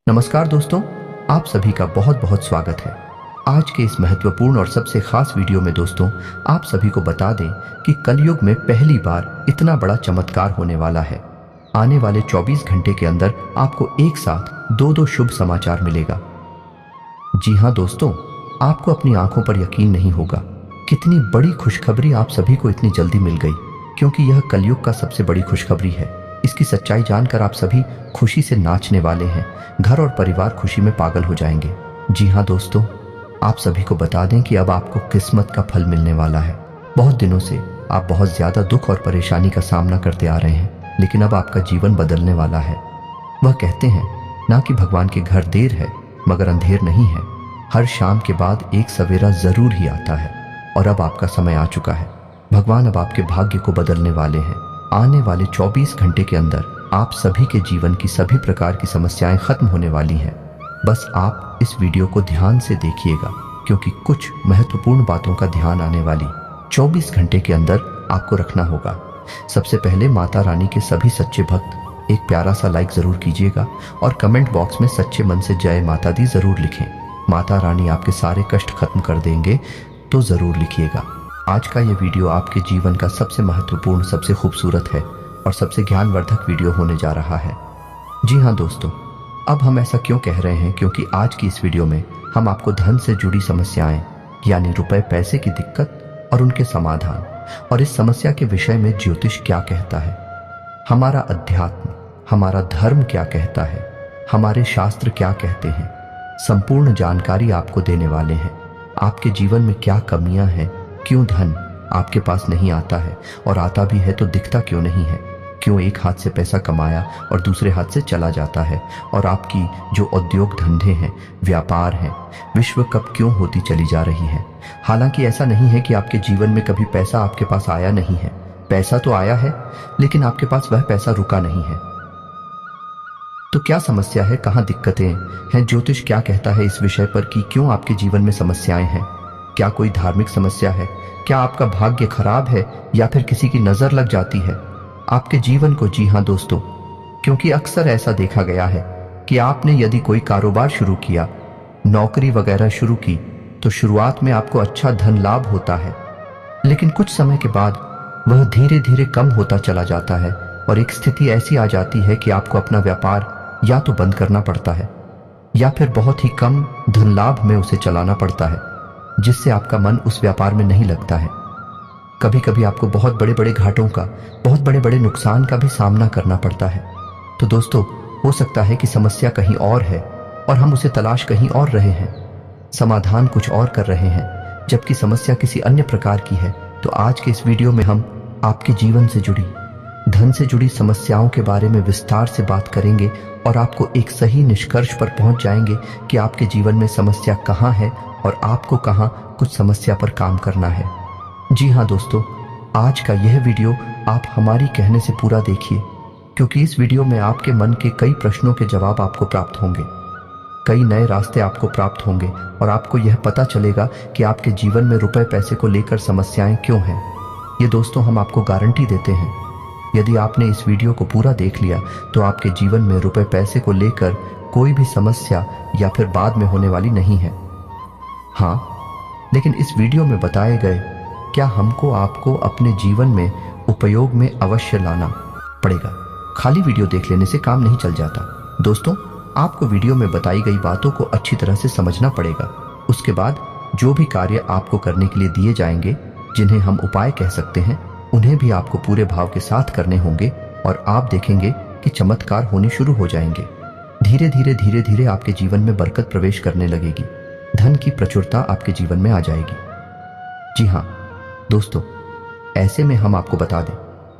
नमस्कार दोस्तों, आप सभी का बहुत बहुत स्वागत है। आज के इस महत्वपूर्ण और सबसे खास वीडियो में दोस्तों आप सभी को बता दें कि कलयुग में पहली बार इतना बड़ा चमत्कार होने वाला है। आने वाले 24 घंटे के अंदर आपको एक साथ दो शुभ समाचार मिलेगा। जी हाँ दोस्तों, आपको अपनी आंखों पर यकीन नहीं होगा कितनी बड़ी खुशखबरी आप सभी को इतनी जल्दी मिल गई, क्योंकि यह कलयुग का सबसे बड़ी खुशखबरी है। इसकी सच्चाई जानकर आप सभी खुशी से नाचने वाले हैं, घर और परिवार खुशी में पागल हो जाएंगे। जी हाँ दोस्तों, आप सभी को बता दें कि अब आपको किस्मत का फल मिलने वाला है। बहुत दिनों से आप बहुत ज्यादा दुख और परेशानी का सामना करते आ रहे हैं, लेकिन अब आपका जीवन बदलने वाला है। वह कहते हैं ना कि भगवान के घर देर है मगर अंधेर नहीं है। हर शाम के बाद एक सवेरा जरूर ही आता है और अब आपका समय आ चुका है। भगवान अब आपके भाग्य को बदलने वाले हैं। आने वाले 24 घंटे के अंदर आप सभी के जीवन की सभी प्रकार की समस्याएं खत्म होने वाली हैं। बस आप इस वीडियो को ध्यान से देखिएगा, क्योंकि कुछ महत्वपूर्ण बातों का ध्यान आने वाली 24 घंटे के अंदर आपको रखना होगा। सबसे पहले माता रानी के सभी सच्चे भक्त एक प्यारा सा लाइक जरूर कीजिएगा और कमेंट बॉक्स में सच्चे मन से जय माता दी जरूर लिखें। माता रानी आपके सारे कष्ट खत्म कर देंगे, तो जरूर लिखिएगा। आज का ये वीडियो आपके जीवन का सबसे महत्वपूर्ण, सबसे खूबसूरत है और सबसे ज्ञानवर्धक वीडियो होने जा रहा है। जी हाँ दोस्तों, अब हम ऐसा क्यों कह रहे हैं, क्योंकि आज की इस वीडियो में हम आपको धन से जुड़ी समस्याएं यानी रुपए पैसे की दिक्कत और उनके समाधान, और इस समस्या के विषय में ज्योतिष क्या कहता है, हमारा अध्यात्म, हमारा धर्म क्या कहता है, हमारे शास्त्र क्या कहते हैं, संपूर्ण जानकारी आपको देने वाले हैं। आपके जीवन में क्या कमियां हैं, क्यों धन आपके पास नहीं आता है, और आता भी है तो दिखता क्यों नहीं है, क्यों एक हाथ से पैसा कमाया और दूसरे हाथ से चला जाता है, और आपकी जो उद्योग धंधे हैं, व्यापार हैं, विश्व कप क्यों होती चली जा रही है। हालांकि ऐसा नहीं है कि आपके जीवन में कभी पैसा आपके पास आया नहीं है, पैसा तो आया है, लेकिन आपके पास वह पैसा रुका नहीं है। तो क्या समस्या है, कहाँ दिक्कतें हैं, ज्योतिष क्या कहता है इस विषय पर कि क्यों आपके जीवन में समस्याएं हैं। क्या कोई धार्मिक समस्या है, क्या आपका भाग्य खराब है, या फिर किसी की नजर लग जाती है आपके जीवन को। जी हाँ दोस्तों, क्योंकि अक्सर ऐसा देखा गया है कि आपने यदि कोई कारोबार शुरू किया, नौकरी वगैरह शुरू की, तो शुरुआत में आपको अच्छा धन लाभ होता है, लेकिन कुछ समय के बाद वह धीरे धीरे कम होता चला जाता है और एक स्थिति ऐसी आ जाती है कि आपको अपना व्यापार या तो बंद करना पड़ता है या फिर बहुत ही कम धन लाभ में उसे चलाना पड़ता है, जिससे आपका मन उस व्यापार में नहीं लगता है। कभी कभी आपको बहुत बड़े बड़े घाटों का, बहुत बड़े बड़े नुकसान का भी सामना करना पड़ता है। तो दोस्तों, हो सकता है कि समस्या कहीं और है और हम उसे तलाश कहीं और रहे हैं, समाधान कुछ और कर रहे हैं, जबकि समस्या किसी अन्य प्रकार की है। तो आज के इस वीडियो में हम आपके जीवन से जुड़ी, धन से जुड़ी समस्याओं के बारे में विस्तार से बात करेंगे और आपको एक सही निष्कर्ष पर पहुंच जाएंगे कि आपके जीवन में समस्या कहाँ है और आपको कहाँ कुछ समस्या पर काम करना है। जी हाँ दोस्तों, आज का यह वीडियो आप हमारी कहने से पूरा देखिए, क्योंकि इस वीडियो में आपके मन के कई प्रश्नों के जवाब आपको प्राप्त होंगे, कई नए रास्ते आपको प्राप्त होंगे और आपको यह पता चलेगा कि आपके जीवन में रुपए पैसे को लेकर समस्याएं क्यों हैं। ये दोस्तों हम आपको गारंटी देते हैं, यदि आपने इस वीडियो को पूरा देख लिया तो आपके जीवन में रुपए पैसे को लेकर कोई भी समस्या या फिर बाद में होने वाली नहीं है। हाँ, लेकिन इस वीडियो में बताए गए क्या हमको आपको अपने जीवन में उपयोग में अवश्य लाना पड़ेगा। खाली वीडियो देख लेने से काम नहीं चल जाता दोस्तों, आपको वीडियो में बताई गई बातों को अच्छी तरह से समझना पड़ेगा। उसके बाद जो भी कार्य आपको करने के लिए दिए जाएंगे, जिन्हें हम उपाय कह सकते हैं, उन्हें भी आपको पूरे भाव के साथ करने होंगे और आप देखेंगे कि चमत्कार होने शुरू हो जाएंगे। धीरे धीरे आपके जीवन में बरकत प्रवेश करने लगेगी, धन की प्रचुरता आपके जीवन में आ जाएगी। जी हाँ दोस्तों, ऐसे में हम आपको बता दें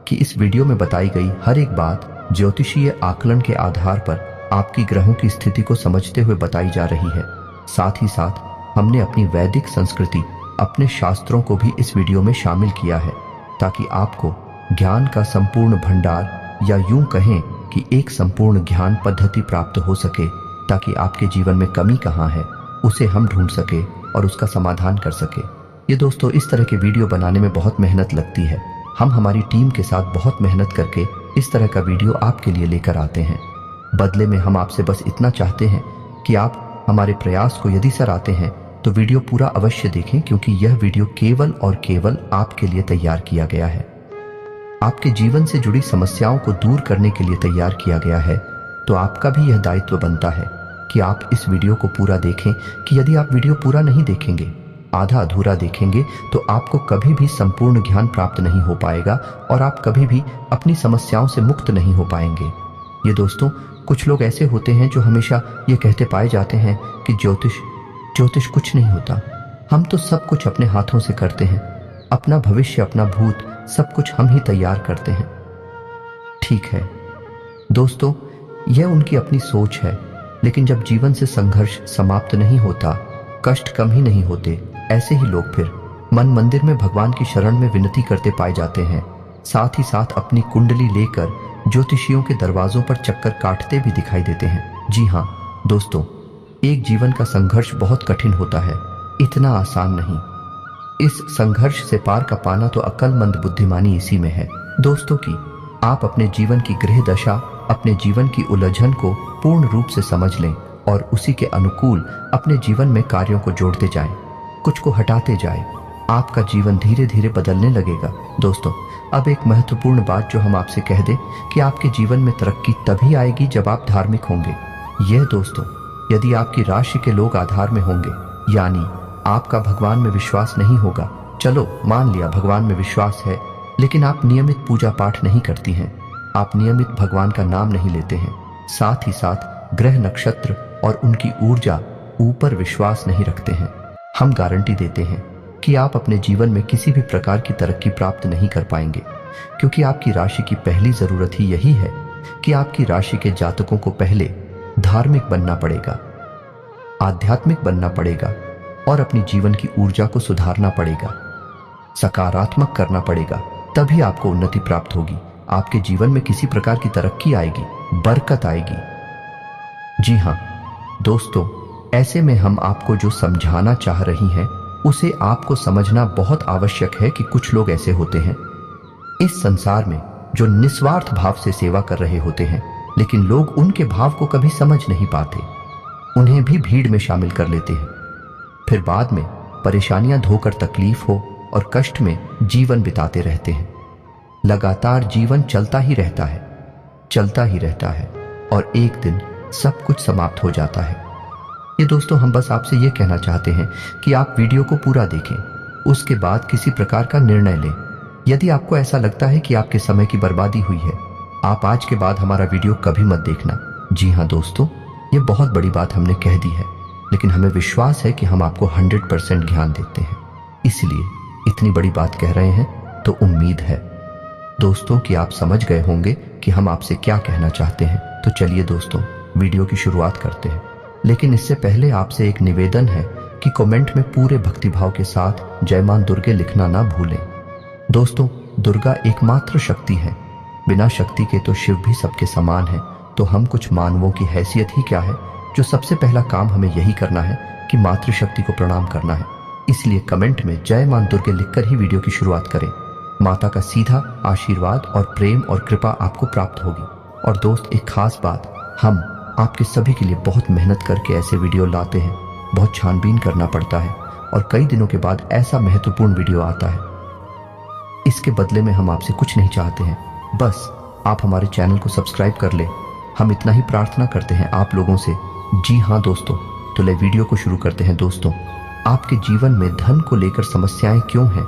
कि इस वीडियो में बताई गई हर एक बात ज्योतिषीय आकलन के आधार पर आपकी ग्रहों की स्थिति को समझते हुए बताई जा रही है। साथ ही साथ हमने अपनी वैदिक संस्कृति, अपने शास्त्रों को भी इस वीडियो में शामिल किया है, ताकि आपको ज्ञान का संपूर्ण भंडार, या यूं कहें कि एक संपूर्ण ज्ञान पद्धति प्राप्त हो सके, ताकि आपके जीवन में कमी कहाँ है उसे हम ढूंढ सके और उसका समाधान कर सके। ये दोस्तों, इस तरह के वीडियो बनाने में बहुत मेहनत लगती है। हम हमारी टीम के साथ बहुत मेहनत करके इस तरह का वीडियो आपके लिए लेकर आते हैं। बदले में हम आपसे बस इतना चाहते हैं कि आप हमारे प्रयास को यदि सराहते हैं तो वीडियो पूरा अवश्य देखें, क्योंकि यह वीडियो केवल और केवल आपके लिए तैयार किया गया है। आपके जीवन से जुड़ी समस्याओं को दूर करने के लिए तैयार किया गया है। तो आपका भी यह दायित्व बनता है कि आप इस वीडियो को पूरा देखें, कि यदि आप वीडियो पूरा नहीं देखेंगे, आधा अधूरा देखेंगे, तो आपको कभी भी संपूर्ण ज्ञान प्राप्त नहीं हो पाएगा और आप कभी भी अपनी समस्याओं से मुक्त नहीं हो पाएंगे। ये दोस्तों, कुछ लोग ऐसे होते हैं जो हमेशा ये कहते पाए जाते हैं कि ज्योतिष कुछ नहीं होता, हम तो सब कुछ अपने हाथों से करते हैं, अपना भविष्य अपना भूत सब कुछ हम ही तैयार करते हैं। ठीक है दोस्तों, यह उनकी अपनी सोच है, लेकिन जब जीवन से संघर्ष समाप्त नहीं होता, कष्ट कम ही नहीं होते, ऐसे ही लोग फिर मन मंदिर में भगवान की शरण में विनती करते पाए जाते हैं। साथ ही साथ अपनी कुंडली लेकर ज्योतिषियों के दरवाजों पर चक्कर काटते भी दिखाई देते हैं। जी हाँ दोस्तों, एक जीवन का संघर्ष बहुत कठिन होता है, इतना आसान नहीं। इस संघर्ष से पार का पाना तो अक्लमंद बुद्धिमानी इसी में है दोस्तों कि आप अपने जीवन की ग्रह दशा, अपने जीवन की उलझन को पूर्ण रूप से समझ लें और उसी के अनुकूल अपने जीवन में कार्यों को जोड़ते जाएं, कुछ को हटाते जाएं। आपका जीवन धीरे धीरे बदलने लगेगा। दोस्तों, अब एक महत्वपूर्ण बात जो हम आपसे कह दें कि आपके जीवन में तरक्की तभी आएगी जब आप धार्मिक होंगे। यह दोस्तों, यदि आपकी राशि के लोग आधार में होंगे, यानी आपका भगवान में विश्वास नहीं होगा, चलो मान लिया भगवान में विश्वास है, लेकिन आप नियमित पूजा पाठ नहीं करती हैं, आप नियमित भगवान का नाम नहीं लेते हैं, साथ ही साथ ग्रह नक्षत्र और उनकी ऊर्जा ऊपर विश्वास नहीं रखते हैं, हम गारंटी देते हैं कि आप अपने जीवन में किसी भी प्रकार की तरक्की प्राप्त नहीं कर पाएंगे, क्योंकि आपकी राशि की पहली जरूरत ही यही है कि आपकी राशि के जातकों को पहले धार्मिक बनना पड़ेगा, आध्यात्मिक बनना पड़ेगा और अपनी जीवन की ऊर्जा को सुधारना पड़ेगा, सकारात्मक करना पड़ेगा, तभी आपको उन्नति प्राप्त होगी, आपके जीवन में किसी प्रकार की तरक्की आएगी, बरकत आएगी। जी हाँ दोस्तों, ऐसे में हम आपको जो समझाना चाह रही हैं उसे आपको समझना बहुत आवश्यक है कि कुछ लोग ऐसे होते हैं इस संसार में जो निस्वार्थ भाव से सेवा कर रहे होते हैं, लेकिन लोग उनके भाव को कभी समझ नहीं पाते, उन्हें भी भीड़ में शामिल कर लेते हैं, फिर बाद में परेशानियां धोकर तकलीफ हो और कष्ट में जीवन बिताते रहते हैं। लगातार जीवन चलता ही रहता है और एक दिन सब कुछ समाप्त हो जाता है। ये दोस्तों, हम बस आपसे ये कहना चाहते हैं कि आप वीडियो को पूरा देखें, उसके बाद किसी प्रकार का निर्णय लें। यदि आपको ऐसा लगता है कि आपके समय की बर्बादी हुई है, आप आज के बाद हमारा वीडियो कभी मत देखना। जी हाँ दोस्तों, ये बहुत बड़ी बात हमने कह दी है, लेकिन हमें विश्वास है कि हम आपको 100% ज्ञान देते हैं, इसलिए इतनी बड़ी बात कह रहे हैं। तो उम्मीद है दोस्तों कि आप समझ गए होंगे कि हम आपसे क्या कहना चाहते हैं। तो चलिए दोस्तों, वीडियो की शुरुआत करते हैं, लेकिन इससे पहले आपसे एक निवेदन है कि कमेंट में पूरे भक्तिभाव के साथ जय मां दुर्गे लिखना ना भूलें। दोस्तों, दुर्गा एकमात्र शक्ति है, बिना शक्ति के तो शिव भी सबके समान है। तो हम कुछ मानवों की हैसियत ही क्या है, जो सबसे पहला काम हमें यही करना है कि मातृशक्ति को प्रणाम करना है। इसलिए कमेंट में जय मां दुर्गे लिखकर ही वीडियो की शुरुआत करें। माता का सीधा आशीर्वाद और प्रेम और कृपा आपको प्राप्त होगी। और दोस्त, एक खास बात, हम आपके सभी के लिए बहुत मेहनत करके ऐसे वीडियो लाते हैं, बहुत छानबीन करना पड़ता है और कई दिनों के बाद ऐसा महत्वपूर्ण वीडियो आता है। इसके बदले में हम आपसे कुछ नहीं चाहते हैं, बस आप हमारे चैनल को सब्सक्राइब कर ले, हम इतना ही प्रार्थना करते हैं आप लोगों से। जी हाँ दोस्तों, तो ले वीडियो को शुरू करते हैं। दोस्तों, आपके जीवन में धन को लेकर समस्याएं क्यों हैं,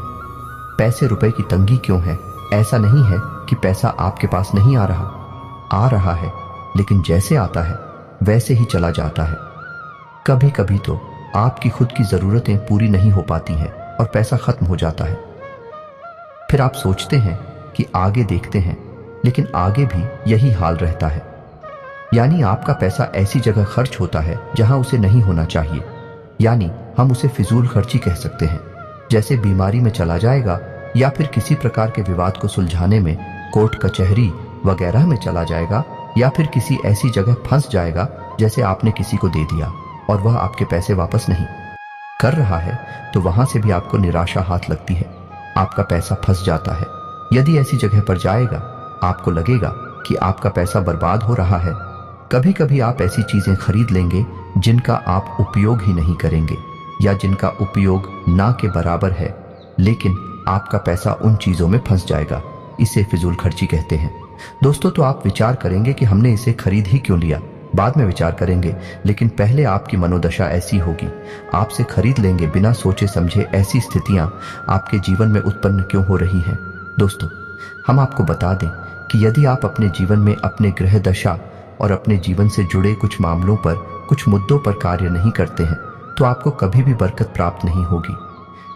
पैसे रुपए की तंगी क्यों है? ऐसा नहीं है कि पैसा आपके पास नहीं आ रहा है, लेकिन जैसे आता है वैसे ही चला जाता है। कभी कभी तो आपकी खुद की जरूरतें पूरी नहीं हो पाती हैं और पैसा खत्म हो जाता है। फिर आप सोचते हैं कि आगे देखते हैं, लेकिन आगे भी यही हाल रहता है, यानी आपका पैसा ऐसी जगह खर्च होता है जहां उसे नहीं होना चाहिए, यानी हम उसे फिजूल खर्ची कह सकते हैं। जैसे बीमारी में चला जाएगा या फिर किसी प्रकार के विवाद को सुलझाने में कोर्ट कचहरी वगैरह में चला जाएगा, या फिर किसी ऐसी जगह फंस जाएगा जैसे आपने किसी को दे दिया और वह आपके पैसे वापस नहीं कर रहा है, तो वहां से भी आपको निराशा हाथ लगती है, आपका पैसा फंस जाता है। यदि ऐसी जगह पर जाएगा, आपको लगेगा कि आपका पैसा बर्बाद हो रहा है, कभी कभी आप ऐसी चीजें खरीद लेंगे जिनका आप उपयोग ही नहीं करेंगे या जिनका उपयोग ना के बराबर है, लेकिन आपका पैसा उन चीजों में फंस जाएगा। इसे फिजूल खर्ची कहते हैं। दोस्तों, तो आप विचार करेंगे कि हमने इसे खरीद ही क्यों लिया। बाद में विचार करेंगे, लेकिन पहले आपकी मनोदशा ऐसी होगी, आपसे खरीद लेंगे बिना सोचे समझे। ऐसी स्थितियां आपके जीवन में उत्पन्न क्यों हो रही हैं? दोस्तों, हम आपको बता दें कि यदि आप अपने जीवन में अपने ग्रह दशा और अपने जीवन से जुड़े कुछ मामलों पर, कुछ मुद्दों पर कार्य नहीं करते हैं, तो आपको कभी भी बरकत प्राप्त नहीं होगी।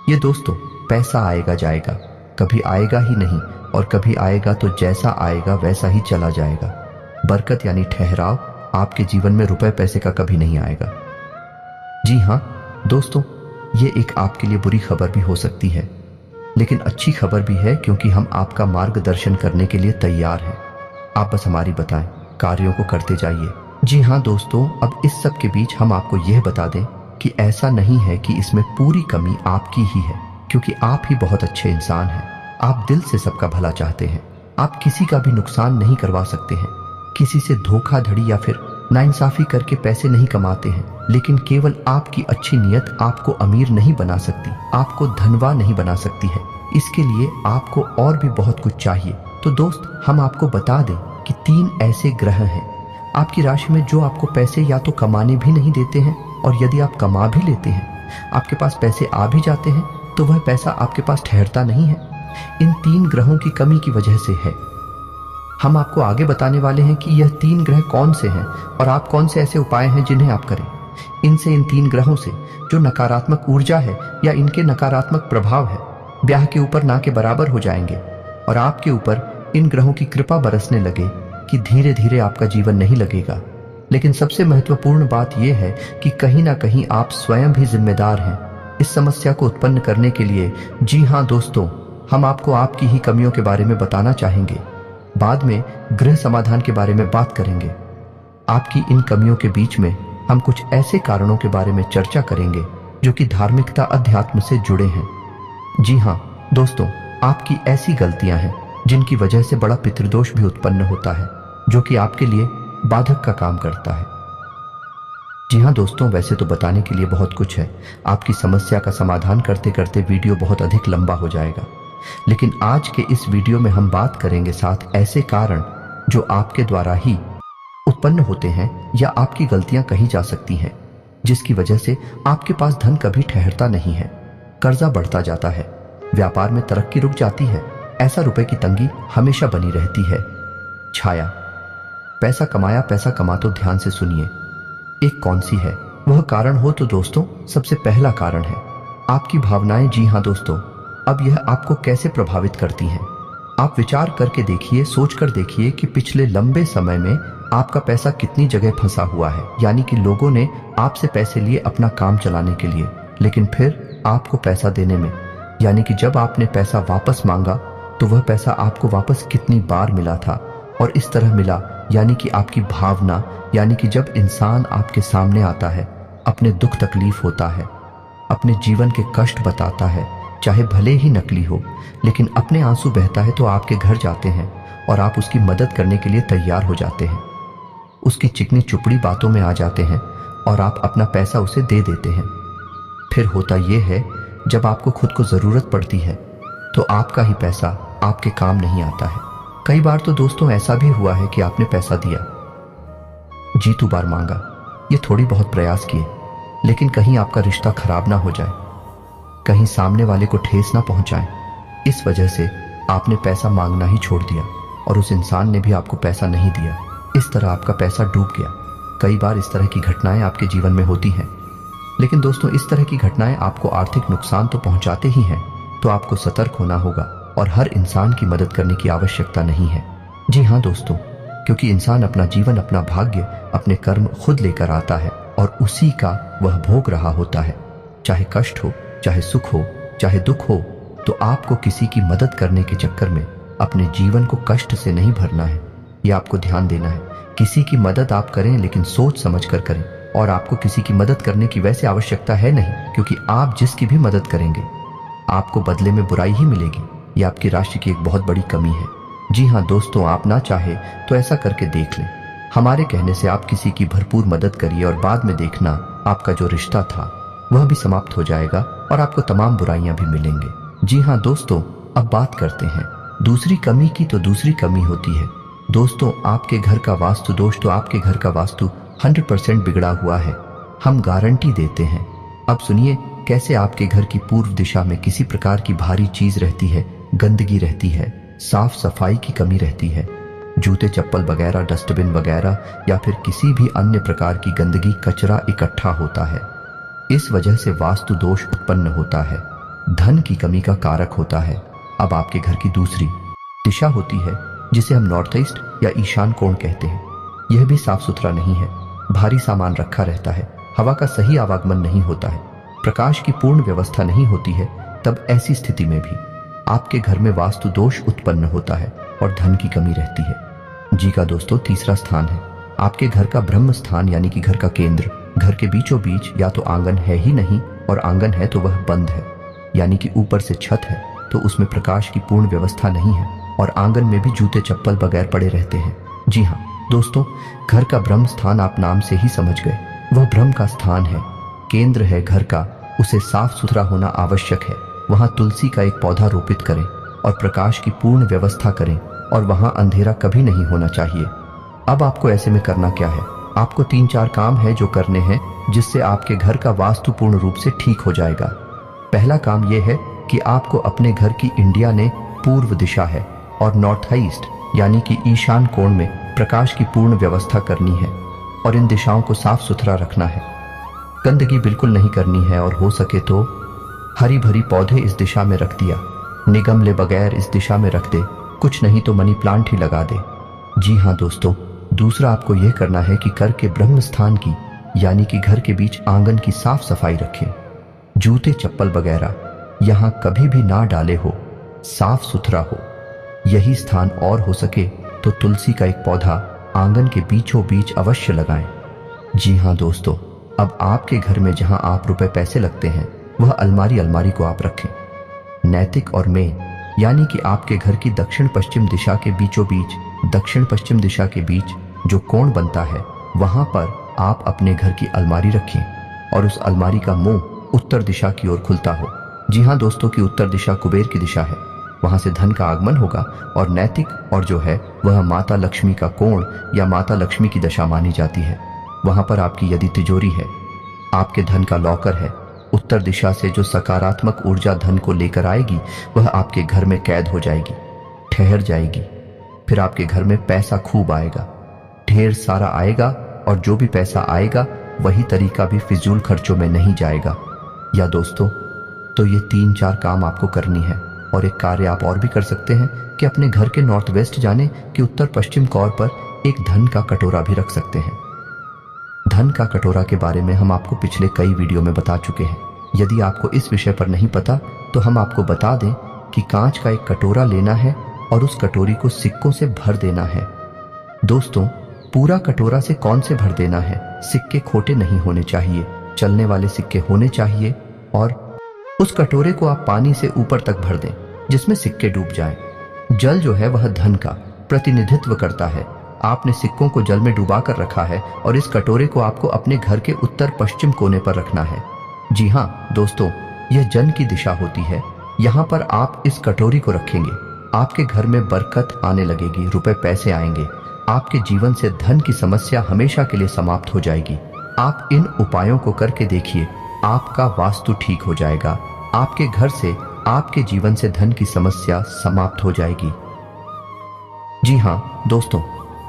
ये दोस्तों, पैसा आएगा जाएगा, कभी आएगा ही नहीं, और कभी आएगा तो जैसा आएगा वैसा ही चला जाएगा। बरकत यानी ठहराव आपके जीवन में रुपए पैसे का कभी नहीं आएगा। जी हाँ दोस्तों, ये एक आपके लिए बुरी खबर भी हो सकती है, लेकिन अच्छी खबर भी है, क्योंकि हम आपका मार्गदर्शन करने के लिए तैयार हैं। आप बस हमारी बताएं, कार्यों को करते जाइए। जी हाँ दोस्तों, अब इस सब के बीच हम आपको यह बता दें कि ऐसा नहीं है कि इसमें पूरी कमी आपकी ही है, क्योंकि आप ही बहुत अच्छे इंसान हैं। आप दिल से सबका भला चाहते हैं। आप किसी का भी नुकसान नहीं करवा सकते हैं, किसी से धोखाधड़ी या फिर नाइंसाफी करके पैसे नहीं कमाते हैं, लेकिन केवल आपकी अच्छी नीयत आपको अमीर नहीं बना सकती, आपको धनवान नहीं बना सकती है। इसके लिए आपको और भी बहुत कुछ चाहिए। तो दोस्त, हम आपको बता दें कि 3 ऐसे ग्रह हैं आपकी राशि में जो आपको पैसे या तो कमाने भी नहीं देते हैं, और यदि आप कमा भी लेते हैं, आपके पास पैसे आ भी जाते हैं, तो वह पैसा आपके पास ठहरता नहीं है। इन 3 ग्रहों की कमी की वजह से है। हम आपको आगे बताने वाले हैं कि यह 3 ग्रह कौन से हैं और आप कौन से ऐसे उपाय हैं जिन्हें आप करें। इनसे, इन 3 ग्रहों से जो नकारात्मक ऊर्जा है या इनके नकारात्मक प्रभाव है, ब्याह के ऊपर ना के बराबर हो जाएंगे, और आपके ऊपर इन ग्रहों की कृपा बरसने लगे कि धीरे धीरे आपका जीवन नहीं लगेगा। लेकिन सबसे महत्वपूर्ण बात यह है कि कहीं ना कहीं आप स्वयं भी जिम्मेदार हैं इस समस्या को उत्पन्न करने के लिए। जी हाँ दोस्तों, हम आपको आपकी ही कमियों के बारे में बताना चाहेंगे। बाद में गृह समाधान के बारे में बात करेंगे। आपकी इन कमियों के बीच में हम कुछ ऐसे कारणों के बारे में चर्चा करेंगे जो कि धार्मिकता, अध्यात्म से जुड़े हैं। जी हाँ दोस्तों, आपकी ऐसी गलतियां हैं जिनकी वजह से बड़ा पितृदोष भी उत्पन्न होता है, जो कि आपके लिए बाधक का काम करता है। जी हाँ दोस्तों, वैसे तो बताने के लिए बहुत कुछ है। आपकी समस्या का समाधान करते करते वीडियो बहुत अधिक लंबा हो जाएगा, लेकिन आज के इस वीडियो में हम बात करेंगे 7 ऐसे कारण जो आपके द्वारा ही उत्पन्न होते हैं या आपकी गलतियां कही जा सकती हैं, जिसकी वजह से आपके पास धन कभी ठहरता नहीं है, कर्जा बढ़ता जाता है, व्यापार में तरक्की रुक जाती है, ऐसा रुपए की तंगी हमेशा बनी रहती है। छाया, पैसा कमाया पैसा कमा, तो ध्यान से सुनिए एक कौन सी है वह कारण हो तो दोस्तों, सबसे पहला कारण है आपकी भावनाएं। जी हाँ दोस्तों, अब यह आपको कैसे प्रभावित करती हैं? आप विचार करके देखिए, सोच कर देखिए कि पिछले लंबे समय में आपका पैसा कितनी जगह फंसा हुआ है। यानी कि लोगों ने आपसे पैसे लिए अपना काम चलाने के लिए, लेकिन फिर आपको पैसा देने में, यानी कि जब आपने पैसा वापस मांगा तो वह पैसा आपको वापस कितनी बार मिला था और इस तरह मिला। यानी कि आपकी भावना, यानी कि जब इंसान आपके सामने आता है, अपने दुख तकलीफ होता है, अपने जीवन के कष्ट बताता है, चाहे भले ही नकली हो, लेकिन अपने आंसू बहता है, तो आपके घर जाते हैं और आप उसकी मदद करने के लिए तैयार हो जाते हैं। उसकी चिकनी चुपड़ी बातों में आ जाते हैं और आप अपना पैसा उसे दे देते हैं। फिर होता यह है, जब आपको खुद को जरूरत पड़ती है तो आपका ही पैसा आपके काम नहीं आता है। कई बार तो दोस्तों ऐसा भी हुआ है कि आपने पैसा दिया, जी तू बार मांगा, ये थोड़ी बहुत प्रयास किए, लेकिन कहीं आपका रिश्ता खराब ना हो जाए, कहीं सामने वाले को ठेस ना पहुंचाए, इस वजह से आपने पैसा मांगना ही छोड़ दिया और उस इंसान ने भी आपको पैसा नहीं दिया। इस तरह आपका पैसा डूब गया। कई बार इस तरह की घटनाएं आपके जीवन में होती हैं, लेकिन दोस्तों इस तरह की घटनाएं आपको आर्थिक नुकसान तो पहुंचाते ही हैं, तो आपको सतर्क होना होगा और हर इंसान की मदद करने की आवश्यकता नहीं है। जी हाँ दोस्तों, क्योंकि इंसान अपना जीवन, अपना भाग्य, अपने कर्म खुद लेकर आता है और उसी का वह भोग रहा होता है। चाहे कष्ट हो, चाहे सुख हो, चाहे दुख हो, तो आपको किसी की मदद करने के चक्कर में अपने जीवन को कष्ट से नहीं भरना है। यह आपको ध्यान देना है। किसी की मदद आप करें, लेकिन सोच समझ कर करें। और आपको किसी की मदद करने की वैसे आवश्यकता है नहीं, क्योंकि आप जिसकी भी मदद करेंगे आपको बदले में बुराई ही मिलेगी। यह आपकी राशि की एक बहुत बड़ी कमी है। जी हाँ दोस्तों, आप ना चाहे तो ऐसा करके देख लें। हमारे कहने से आप किसी की भरपूर मदद करिए और बाद में देखना आपका जो रिश्ता था वह भी समाप्त हो जाएगा और आपको तमाम बुराइयां भी मिलेंगे। जी हाँ दोस्तों, अब बात करते हैं दूसरी कमी की। तो दूसरी कमी होती है दोस्तों आपके घर का वास्तु दोष। तो आपके घर का वास्तु 100% बिगड़ा हुआ है, हम गारंटी देते हैं। अब सुनिए कैसे आपके घर की पूर्व दिशा में किसी प्रकार की भारी चीज रहती है, गंदगी रहती है, साफ सफाई की कमी रहती है, जूते चप्पल वगैरह, डस्टबिन वगैरह या फिर किसी भी अन्य प्रकार की गंदगी कचरा इकट्ठा होता है। इस वजह से वास्तु दोष उत्पन्न होता है, धन की कमी का कारक होता है। अब आपके घर की दूसरी दिशा होती है जिसे हम नॉर्थ ईस्ट या ईशान कोण कहते हैं। यह भी साफ सुथरा नहीं है, भारी सामान रखा रहता है, हवा का सही आवागमन नहीं होता है, प्रकाश की पूर्ण व्यवस्था नहीं होती है। तब ऐसी स्थिति में भी आपके घर में वास्तु दोष उत्पन्न होता है और धन की कमी रहती है। जी का दोस्तों तीसरा स्थान है आपके घर का ब्रह्म स्थान, यानी कि घर का केंद्र। घर के बीचों बीच या तो आंगन है ही नहीं, और आंगन है तो वह बंद है, यानी कि ऊपर से छत है तो उसमें प्रकाश की पूर्ण व्यवस्था नहीं है, और आंगन में भी जूते चप्पल बगैर पड़े रहते हैं। जी हाँ दोस्तों, घर का ब्रह्म स्थान आप नाम से ही समझ गए, वह ब्रह्म का स्थान है, केंद्र है घर का, उसे साफ सुथरा होना आवश्यक है। वहां तुलसी का एक पौधा रोपित करें और प्रकाश की पूर्ण व्यवस्था करें, और वहां अंधेरा कभी नहीं होना चाहिए। अब आपको ऐसे में करना क्या है, आपको 3-4 काम है जो करने हैं जिससे आपके घर का वास्तु पूर्ण रूप से ठीक हो जाएगा। पहला काम यह है कि आपको अपने घर की इंडिया ने पूर्व दिशा है और नॉर्थ ईस्ट यानी कि ईशान कोण में प्रकाश की पूर्ण व्यवस्था करनी है, और इन दिशाओं को साफ सुथरा रखना है। गंदगी बिल्कुल नहीं करनी है, और हो सके तो हरी भरी पौधे इस दिशा में रख दिया, निगमले बगैर इस दिशा में रख दे, कुछ नहीं तो मनी प्लांट ही लगा दे। जी हाँ दोस्तों, दूसरा आपको यह करना है कि घर के ब्रह्म स्थान की यानी कि घर के बीच आंगन की साफ सफाई रखें। जूते चप्पल वगैरह यहां कभी भी ना डाले हो, साफ सुथरा हो यही स्थान, और हो सके तो तुलसी का एक पौधा आंगन के बीचों बीच अवश्य लगाएं। जी हाँ दोस्तों, अब आपके घर में जहां आप रुपए पैसे लगते हैं वह अलमारी को आप रखें। नैतिक और मेन यानी कि आपके घर की दक्षिण पश्चिम दिशा के बीचों बीच, दक्षिण पश्चिम दिशा के बीच जो कोण बनता है वहां पर आप अपने घर की अलमारी रखें, और उस अलमारी का मुंह उत्तर दिशा की ओर खुलता हो। जी हाँ दोस्तों, की उत्तर दिशा कुबेर की दिशा है, वहां से धन का आगमन होगा। और नैतिक और जो है वह माता लक्ष्मी का कोण या माता लक्ष्मी की दशा मानी जाती है। वहां पर आपकी यदि तिजोरी है, आपके धन का लॉकर है, उत्तर दिशा से जो सकारात्मक ऊर्जा धन को लेकर आएगी वह आपके घर में कैद हो जाएगी, ठहर जाएगी। फिर आपके घर में पैसा खूब आएगा, ढेर सारा आएगा, और जो भी पैसा आएगा वही तरीका भी फिजूल खर्चों में नहीं जाएगा। या दोस्तों, तो ये 3-4 काम आपको करनी है। और एक कार्य आप और भी कर सकते हैं कि अपने घर के नॉर्थ वेस्ट जाने कि उत्तर पश्चिम कोण पर एक धन का कटोरा भी रख सकते हैं। धन का कटोरा के बारे में हम आपको पिछले कई वीडियो में बता चुके हैं। यदि आपको इस विषय पर नहीं पता तो हम आपको बता दें कि कांच का एक कटोरा लेना है और उस कटोरी को सिक्कों से भर देना है। दोस्तों, पूरा कटोरा से कौन से भर देना है, सिक्के खोटे नहीं होने चाहिए, चलने वाले सिक्के होने चाहिए। और उस कटोरे को आप पानी से ऊपर तक भर दें जिसमें सिक्के डूब जाएं। जल जो है वह धन का प्रतिनिधित्व करता है। आपने सिक्कों को जल में डुबा कर रखा है और इस कटोरे को आपको अपने घर के उत्तर पश्चिम कोने पर रखना है। जी हाँ दोस्तों, यह जन की दिशा होती है। यहाँ पर आप इस कटोरी को रखेंगे, आपके घर में बरकत आने लगेगी, रुपए पैसे आएंगे, आपके जीवन से धन की समस्या हमेशा के लिए समाप्त हो जाएगी। आप इन उपायों को करके देखिए, आपका वास्तु ठीक हो जाएगा, आपके घर से, आपके जीवन से धन की समस्या समाप्त हो जाएगी। जी हाँ दोस्तों,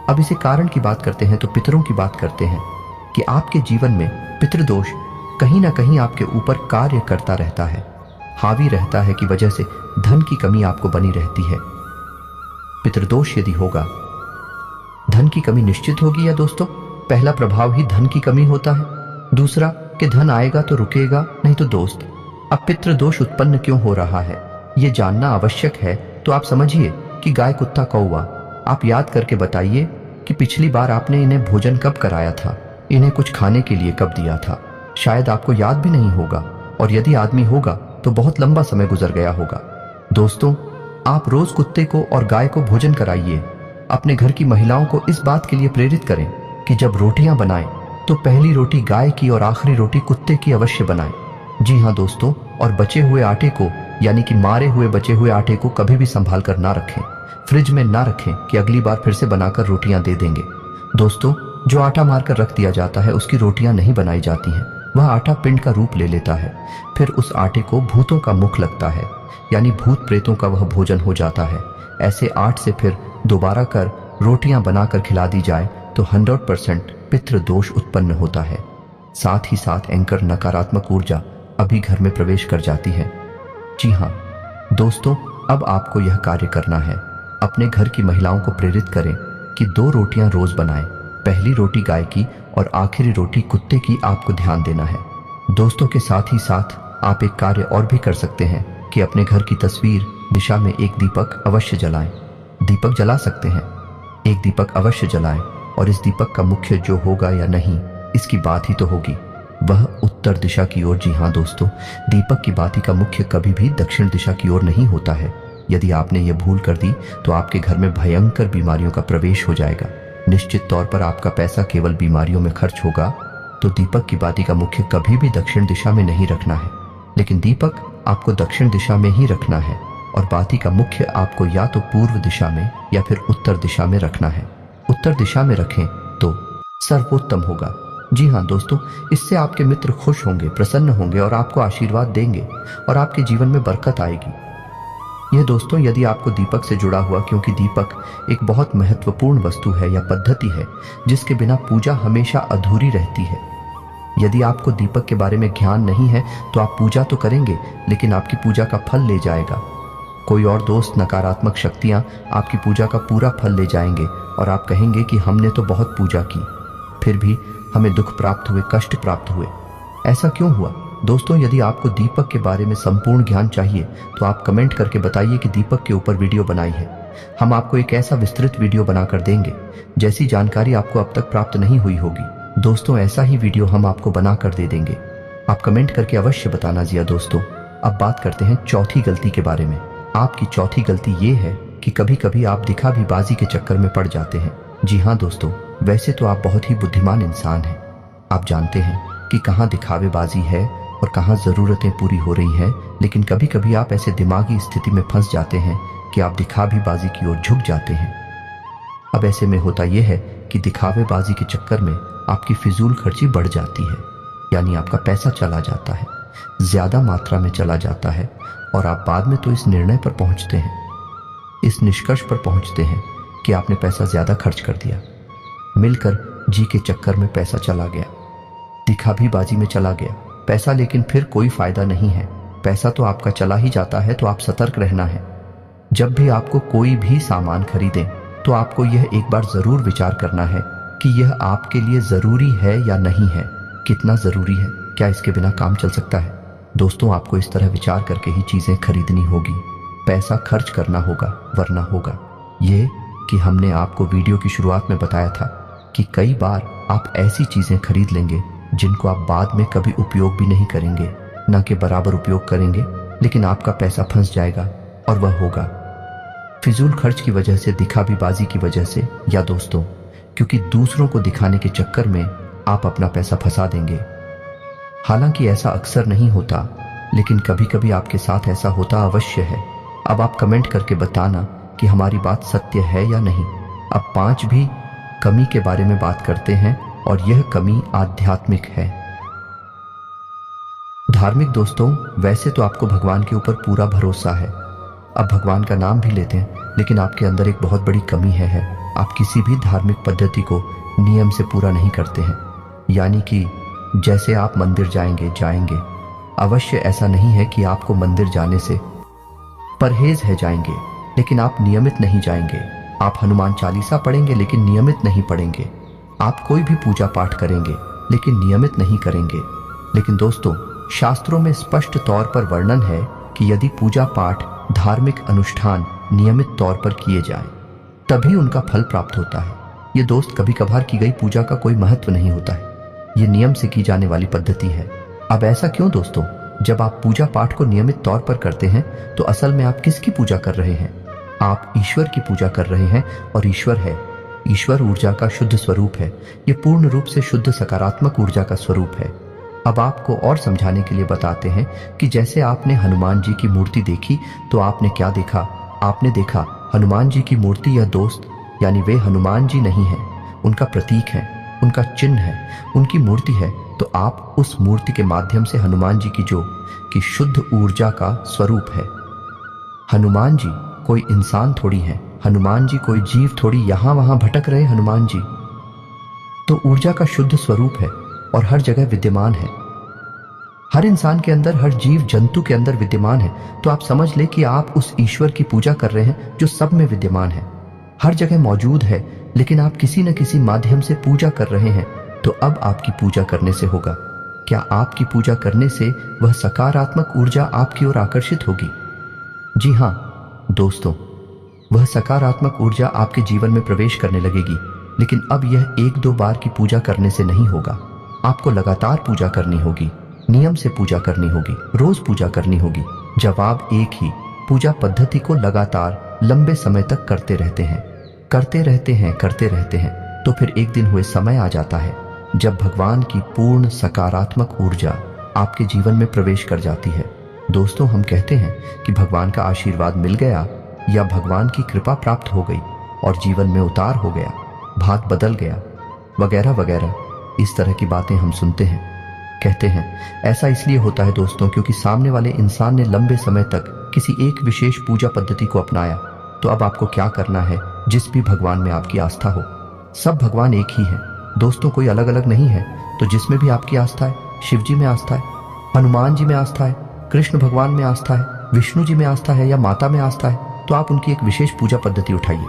अब इसे कारण की बात करते हैं तो पितरों की बात करते हैं कि आपके जीवन में पितृदोष कहीं ना कहीं आपके ऊपर कार्य करता रहता है, हावी रहता है, की वजह से धन की कमी आपको बनी रहती है। पितृदोष यदि होगा, धन की कमी निश्चित होगी। या दोस्तों, पहला प्रभाव ही धन की कमी होता है। दूसरा कि धन आएगा तो रुकेगा नहीं। तो दोस्त, अब पितृदोष उत्पन्न क्यों हो रहा है ये जानना आवश्यक है। तो आप समझिए कि गाय, कुत्ता, कौवा, आप याद करके बताइए कि पिछली बार आपने इन्हें भोजन कब कराया था, इन्हें कुछ खाने के लिए कब दिया था। शायद आपको याद भी नहीं होगा, और यदि आदमी होगा तो बहुत लंबा समय गुजर गया होगा। दोस्तों, आप रोज कुत्ते को और गाय को भोजन कराइए, अपने घर की महिलाओं को इस बात के लिए प्रेरित करें कि जब रोटियां बनाएं तो पहली रोटी गाय की और आखिरी रोटी कुत्ते की अवश्य बनाएं। जी हाँ दोस्तों, और बचे हुए आटे को यानी कि मारे हुए बचे हुए आटे को कभी भी संभाल कर ना रखें, फ्रिज में ना रखें कि अगली बार फिर से बनाकर रोटियां दे देंगे। दोस्तों, जो आटा मारकर रख दिया जाता है उसकी रोटियां नहीं बनाई जाती हैं। वह आटा पिंड का रूप ले लेता है। फिर उस आटे को भूतों का मुख लगता है, यानी भूत प्रेतों का वह भोजन हो जाता है। ऐसे आट से फिर दोबारा कर रोटियां बनाकर खिला दी जाए तो 100% पितृ दोष उत्पन्न होता है। साथ ही साथ एंकर नकारात्मक ऊर्जा अभी घर में प्रवेश कर जाती है। जी हाँ दोस्तों, अब आपको यह कार्य करना है। अपने घर की महिलाओं को प्रेरित करें कि 2 रोटियां रोज बनाएं। पहली रोटी गाय की और आखिरी रोटी कुत्ते की आपको ध्यान देना है। दोस्तों के साथ ही साथ आप एक कार्य और भी कर सकते हैं कि अपने घर की तस्वीर दिशा में एक दीपक अवश्य जलाएं। दीपक जला सकते हैं, एक दीपक अवश्य जलाएं। और इस दीपक का मुख्य जो होगा या नहीं इसकी बात ही तो होगी, वह उत्तर दिशा की ओर। जी हाँ दोस्तों, दीपक की बाती का मुख्य कभी भी दक्षिण दिशा की ओर नहीं होता है। यदि आपने ये भूल कर दी तो आपके घर में भयंकर बीमारियों का प्रवेश हो जाएगा। निश्चित तौर पर आपका पैसा केवल बीमारियों में खर्च होगा। तो दीपक की बाती का मुख्य कभी भी दक्षिण दिशा में नहीं रखना है, लेकिन दीपक आपको दक्षिण दिशा में ही रखना है और बाती का मुख्य आपको या तो पूर्व दिशा में या फिर उत्तर दिशा में रखना है। उत्तर दिशा में रखें तो सर्वोत्तम होगा। जी हाँ दोस्तों, इससे आपके मित्र खुश होंगे, प्रसन्न होंगे और आपको आशीर्वाद देंगे और आपके जीवन में बरकत आएगी। यह दोस्तों यदि आपको दीपक से जुड़ा हुआ, क्योंकि दीपक एक बहुत महत्वपूर्ण वस्तु है या पद्धति है जिसके बिना पूजा हमेशा अधूरी रहती है। यदि आपको दीपक के बारे में ज्ञान नहीं है तो आप पूजा तो करेंगे लेकिन आपकी पूजा का फल ले जाएगा कोई और दोस्त। नकारात्मक शक्तियां आपकी पूजा का पूरा फल ले जाएंगे और आप कहेंगे कि हमने तो बहुत पूजा की, फिर भी हमें दुख प्राप्त हुए, कष्ट प्राप्त हुए। ऐसा क्यों हुआ? दोस्तों, यदि आपको दीपक के बारे में संपूर्ण ज्ञान चाहिए तो आप कमेंट करके बताइए कि दीपक के ऊपर वीडियो बनाई है। हम आपको एक ऐसा विस्तृत वीडियो बनाकर देंगे जैसी जानकारी आपको अब तक प्राप्त नहीं हुई होगी। दोस्तों, ऐसा ही वीडियो हम आपको बनाकर दे देंगे। आप कमेंट करके अवश्य बताना। जी दोस्तों, अब बात करते हैं चौथी गलती के बारे में। आपकी चौथी गलती ये है कि कभी कभी आप दिखावीबाजी के चक्कर में पड़ जाते हैं। जी हाँ दोस्तों, वैसे तो आप बहुत ही बुद्धिमान इंसान हैं। आप जानते हैं कि कहाँ दिखावेबाजी है और कहाँ ज़रूरतें पूरी हो रही हैं, लेकिन कभी कभी आप ऐसे दिमागी स्थिति में फंस जाते हैं कि आप दिखावेबाजी की ओर झुक जाते हैं। अब ऐसे में होता यह है कि दिखावेबाजी के चक्कर में आपकी फिजूल खर्ची बढ़ जाती है, यानी आपका पैसा चला जाता है, ज़्यादा मात्रा में चला जाता है और आप बाद में तो इस निर्णय पर पहुंचते हैं, इस निष्कर्ष पर पहुंचते हैं कि आपने पैसा ज़्यादा खर्च कर दिया। मिलकर जी के चक्कर में पैसा चला गया, दिखावीबाजी में चला गया पैसा, लेकिन फिर कोई फायदा नहीं है। पैसा तो आपका चला ही जाता है, तो आप सतर्क रहना है। जब भी आपको कोई भी सामान खरीदें तो आपको यह एक बार ज़रूर विचार करना है कि यह आपके लिए ज़रूरी है या नहीं है, कितना ज़रूरी है, क्या इसके बिना काम चल सकता है। दोस्तों, आपको इस तरह विचार करके ही चीज़ें खरीदनी होगी, पैसा खर्च करना होगा, वरना होगा ये कि हमने आपको वीडियो की शुरुआत में बताया था कि कई बार आप ऐसी चीज़ें खरीद लेंगे जिनको आप बाद में कभी उपयोग भी नहीं करेंगे, ना कि बराबर उपयोग करेंगे, लेकिन आपका पैसा फंस जाएगा और वह होगा फिजूल खर्च की वजह से, दिखावीबाजी की वजह से, या दोस्तों क्योंकि दूसरों को दिखाने के चक्कर में आप अपना पैसा फंसा देंगे। हालांकि ऐसा अक्सर नहीं होता, लेकिन कभी कभी आपके साथ ऐसा होता अवश्य है। अब आप कमेंट करके बताना कि हमारी बात सत्य है या नहीं। अब 5 भी कमी के बारे में बात करते हैं और यह कमी आध्यात्मिक है। धार्मिक दोस्तों, वैसे तो आपको भगवान के ऊपर पूरा भरोसा है, अब भगवान का नाम भी लेते हैं, लेकिन आपके अंदर एक बहुत बड़ी कमी है। आप किसी भी धार्मिक पद्धति को नियम से पूरा नहीं करते हैं, यानी कि जैसे आप मंदिर जाएंगे अवश्य ऐसा नहीं है कि आपको मंदिर जाने से परहेज है जाएंगे, लेकिन आप नियमित नहीं जाएंगे। आप हनुमान चालीसा पढ़ेंगे लेकिन नियमित नहीं पढ़ेंगे। आप कोई भी पूजा पाठ करेंगे लेकिन नियमित नहीं करेंगे। लेकिन दोस्तों, शास्त्रों में स्पष्ट तौर पर वर्णन है कि यदि पूजा पाठ, धार्मिक अनुष्ठान नियमित तौर पर किए जाएं, तभी उनका फल प्राप्त होता है। ये दोस्त कभी कभार की गई पूजा का कोई महत्व नहीं होता है, ये नियम से की जाने वाली पद्धति है। अब ऐसा क्यों दोस्तों? जब आप पूजा पाठ को नियमित तौर पर करते हैं तो असल में आप किसकी पूजा कर रहे हैं? आप ईश्वर की पूजा कर रहे हैं और ईश्वर है। ईश्वर ऊर्जा का शुद्ध स्वरूप है। ये पूर्ण रूप से शुद्ध सकारात्मक ऊर्जा का स्वरूप है। अब आपको और समझाने के लिए बताते हैं कि जैसे आपने हनुमान जी की मूर्ति देखी तो आपने क्या देखा? आपने देखा हनुमान जी की मूर्ति या दोस्त, यानी वे हनुमान जी नहीं है, उनका प्रतीक है, उनका चिन्ह है, उनकी मूर्ति है। तो आप उस मूर्ति के माध्यम से हनुमान जी की शुद्ध ऊर्जा का स्वरूप है। हनुमान जी कोई इंसान थोड़ी है, हनुमान जी कोई जीव थोड़ी यहाँ वहां भटक रहे हनुमान जी तो ऊर्जा का शुद्ध स्वरूप है और हर जगह विद्यमान है। हर इंसान के अंदर, हर जीव जंतु के अंदर विद्यमान है। तो आप समझ ले कि आप उस ईश्वर की पूजा कर रहे हैं जो सब में विद्यमान है, हर जगह मौजूद है, लेकिन आप किसी न किसी माध्यम से पूजा कर रहे हैं। तो अब आपकी पूजा करने से होगा क्या? आपकी पूजा करने से वह सकारात्मक ऊर्जा आपकी ओर आकर्षित होगी। जी हाँ दोस्तों, वह सकारात्मक ऊर्जा आपके जीवन में प्रवेश करने लगेगी। लेकिन अब यह एक दो बार की पूजा करने से नहीं होगा। आपको लगातार पूजा करनी होगी, नियम से पूजा करनी होगी, रोज पूजा करनी होगी। जब आप एक ही पूजा पद्धति को लगातार लंबे समय तक करते रहते हैं, तो फिर एक दिन हुए समय आ जाता है जब भगवान की पूर्ण सकारात्मक ऊर्जा आपके जीवन में प्रवेश कर जाती है। दोस्तों, हम कहते हैं कि भगवान का आशीर्वाद मिल गया या भगवान की कृपा प्राप्त हो गई और जीवन में उतार हो गया, भाग बदल गया, वगैरह वगैरह। इस तरह की बातें हम सुनते हैं, कहते हैं। ऐसा इसलिए होता है दोस्तों क्योंकि सामने वाले इंसान ने लंबे समय तक किसी एक विशेष पूजा पद्धति को अपनाया। तो अब आपको क्या करना है? जिस भी भगवान में आपकी आस्था हो, सब भगवान एक ही है दोस्तों, कोई अलग अलग नहीं है। तो जिसमें भी आपकी आस्था है, शिव जी में आस्था है, हनुमान जी में आस्था है, कृष्ण भगवान में आस्था है, विष्णु जी में आस्था है या माता में आस्था है, तो आप उनकी एक विशेष पूजा पद्धति उठाइए।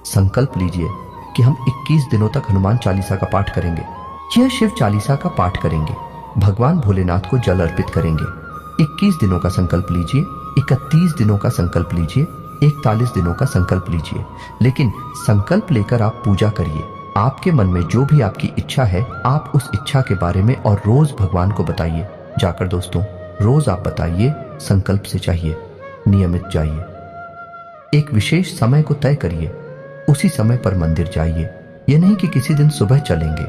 संकल्प लीजिए कि हम 21 दिनों तक हनुमान चालीसा का पाठ करेंगे, यह शिव चालीसा का पाठ करेंगे, भगवान भोलेनाथ को जल अर्पित करेंगे। 21 दिनों का संकल्प लीजिए, 31 दिनों का संकल्प लीजिए, 41 दिनों का संकल्प लीजिए। लेकिन संकल्प लेकर आप पूजा करिए। आपके मन में जो भी आपकी इच्छा है, आप उस इच्छा के बारे में और रोज भगवान को बताइए। जाकर दोस्तों, रोज आप बताइए, संकल्प से चाहिए, नियमित जाइए। एक विशेष समय को तय करिए, उसी समय पर मंदिर जाइए। यह नहीं कि किसी दिन सुबह चलेंगे,